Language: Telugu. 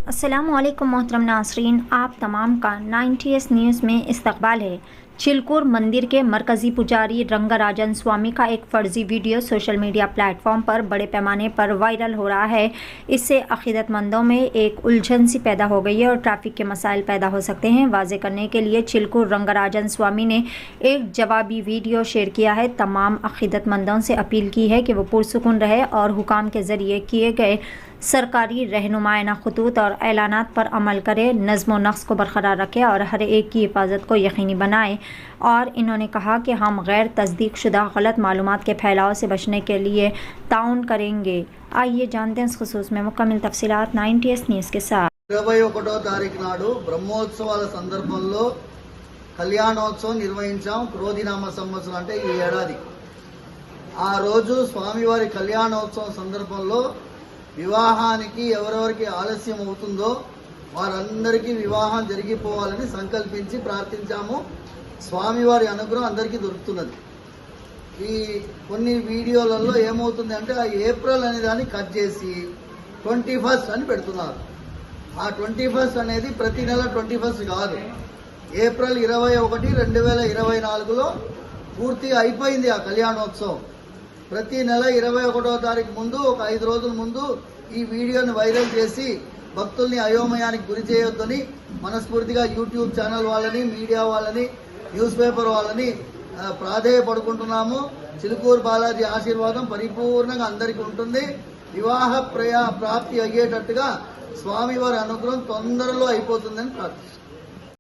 अस्सलामुअलैकुम मोहतरम नासरीन, आप तमाम का 90s न्यूज़ में इस्तकबाल है। चिलकूर मंदिर के मरकज़ी पुजारी रंगराजन स्वामी का एक फ़र्ज़ी वीडियो सोशल मीडिया प्लेटफॉर्म पर बड़े पैमाने पर वायरल हो रहा है। इससे अक़ीदतमंदों में एक उलझन सी पैदा हो गई है और ट्रैफिक के मसाइल पैदा हो सकते हैं। वाज़े करने के लिए चिलकूर रंगराजन स्वामी ने एक जवाबी वीडियो शेयर किया है। तमाम अक़ीदतमंदों से अपील की है कि वो पुरसुकून रहे और हुकाम के ज़रिए किए गए सरकारी रहनुमायाना खतूत और ऐलानात पर अमल करें, नज़्म व नक्स को बरकरार रखें और हर एक की हिफाजत को यकीनी बनाएं। और इन्होंने कहा कि हम गैर तस्दीक शुदा गलत मालूमात के फैलाव से बचने के लिए ताउन करेंगे। आइए जानते हैं इस खुसूस में मुकम्मल तफसीलात 90s न्यूज़ के साथ। 21వ తారీఖు నాడు బ్రహ్మోత్సవాల సందర్భంలో కళ్యాణోత్సవం నిర్వహించాం. క్రోధినామ సంవత్సరం అంటే ఈ ఏడాది. ఆ రోజు స్వామివారి కళ్యాణోత్సవం సందర్భంలో వివాహానికి ఎవరెవరికి ఆలస్యం అవుతుందో వారందరికీ వివాహం జరిగిపోవాలని సంకల్పించి ప్రార్థించాము. స్వామివారి అనుగ్రహం అందరికీ దొరుకుతున్నది. ఈ కొన్ని వీడియోలలో ఏమవుతుంది అంటే ఆ ఏప్రిల్ అనే దాన్ని కట్ చేసి 21st అని పెడుతున్నారు. ఆ 21st అనేది ప్రతి నెల 21st కాదు. ఏప్రిల్ 21, 2024లో పూర్తిగా అయిపోయింది ఆ కళ్యాణోత్సవం. ప్రతి నెల 21వ తారీఖు ముందు ఒక 5 రోజుల ముందు ఈ వీడియోని వైరల్ చేసి భక్తుల్ని అయోమయానికి గురి చేయొద్దని మనస్ఫూర్తిగా యూట్యూబ్ ఛానల్ వాళ్ళని, మీడియా వాళ్ళని, న్యూస్ పేపర్ వాళ్ళని ప్రాధేయపడుకుంటున్నాము. చిలుకూరు బాలాజీ ఆశీర్వాదం పరిపూర్ణంగా అందరికీ ఉంటుంది. వివాహ ప్రాప్తి అయ్యేటట్టుగా స్వామివారి అనుగ్రహం తొందరలో అయిపోతుందని ప్రార్థిస్తున్నాం.